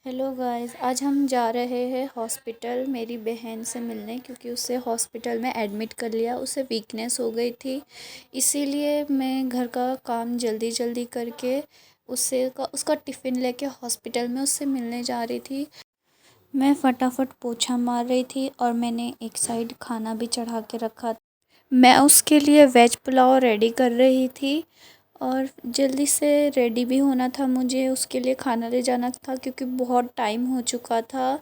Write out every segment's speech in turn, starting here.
Hello guys, आज हम जा रहे हैं हॉस्पिटल मेरी बहन से मिलने क्योंकि उसे हॉस्पिटल में एडमिट कर लिया। उसे वीकनेस हो गई थी, इसीलिए मैं घर का काम जल्दी जल्दी करके उसका टिफ़िन लेके हॉस्पिटल में उससे मिलने जा रही थी। मैं फटाफट पोछा मार रही थी और मैंने एक साइड खाना भी चढ़ा के रखा। मैं उसके लिए वेज पुलाव रेडी कर रही थी और जल्दी से रेडी भी होना था, मुझे उसके लिए खाना ले जाना था क्योंकि बहुत टाइम हो चुका था।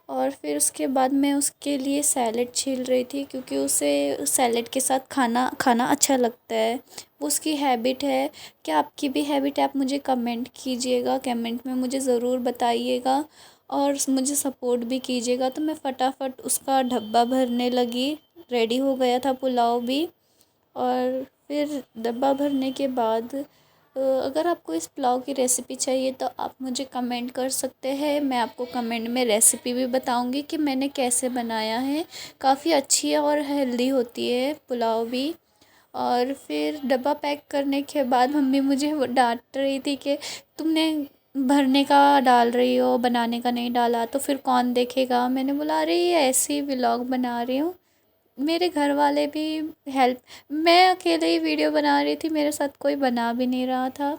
और फिर उसके बाद मैं उसके लिए सैलेड छील रही थी क्योंकि उसे सैलेड के साथ खाना खाना अच्छा लगता है, वो उसकी हैबिट है। क्या आपकी भी हैबिट है? आप मुझे कमेंट कीजिएगा, कमेंट में मुझे ज़रूर बताइएगा और मुझे सपोर्ट भी कीजिएगा। तो मैं फटाफट उसका डब्बा भरने लगी, रेडी हो गया था पुलाव भी। और फिर डब्बा भरने के बाद अगर आपको इस पुलाव की रेसिपी चाहिए तो आप मुझे कमेंट कर सकते हैं। मैं आपको कमेंट में रेसिपी भी बताऊंगी कि मैंने कैसे बनाया है। काफ़ी अच्छी है और हेल्दी होती है पुलाव भी। और फिर डब्बा पैक करने के बाद मम्मी मुझे वो डांट रही थी कि तुमने भरने का डाल रही हो, बनाने का नहीं डाला तो फिर कौन देखेगा। मैंने बोला अरे ये ऐसे ही व्लॉग बना रही हूँ, मेरे घर वाले भी हेल्प, मैं अकेले ही वीडियो बना रही थी, मेरे साथ कोई बना भी नहीं रहा था।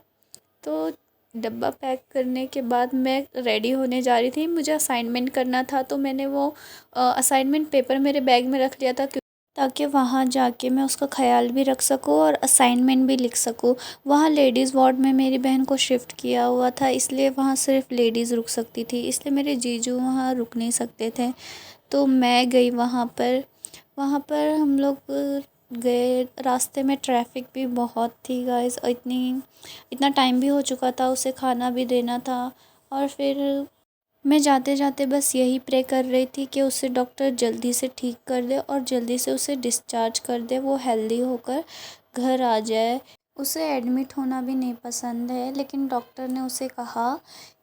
तो डब्बा पैक करने के बाद मैं रेडी होने जा रही थी, मुझे असाइनमेंट करना था तो मैंने वो असाइनमेंट पेपर मेरे बैग में रख लिया था ताकि वहाँ जाके मैं उसका ख्याल भी रख सकूँ और असाइनमेंट भी लिख सकूँ। वहाँ लेडीज़ वार्ड में मेरी बहन को शिफ्ट किया हुआ था, इसलिए वहाँ सिर्फ लेडीज़ रुक सकती थी, इसलिए मेरे जीजू वहाँ रुक नहीं सकते थे। तो मैं गई वहाँ पर हम लोग गए। रास्ते में ट्रैफिक भी बहुत थी गाइस, इतना टाइम भी हो चुका था, उसे खाना भी देना था। और फिर मैं जाते जाते बस यही प्रे कर रही थी कि उसे डॉक्टर जल्दी से ठीक कर दे और जल्दी से उसे डिस्चार्ज कर दे, वो हेल्दी होकर घर आ जाए। उसे एडमिट होना भी नहीं पसंद है, लेकिन डॉक्टर ने उसे कहा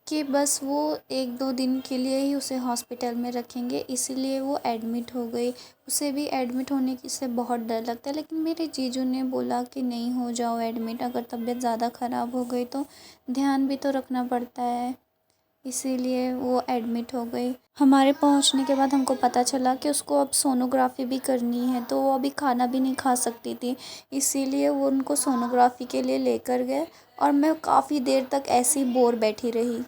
कि बस वो 1-2 दिन के लिए ही उसे हॉस्पिटल में रखेंगे, इसीलिए वो एडमिट हो गई। उसे भी एडमिट होने की से बहुत डर लगता है, लेकिन मेरे जीजू ने बोला कि नहीं, हो जाओ एडमिट, अगर तबीयत ज़्यादा ख़राब हो गई तो ध्यान भी तो रखना पड़ता है, इसीलिए वो एडमिट हो गई। हमारे पहुंचने के बाद हमको पता चला कि उसको अब सोनोग्राफ़ी भी करनी है, तो वो अभी खाना भी नहीं खा सकती थी, इसीलिए वो उनको सोनोग्राफ़ी के लिए लेकर गए और मैं काफ़ी देर तक ऐसे ही बोर बैठी रही।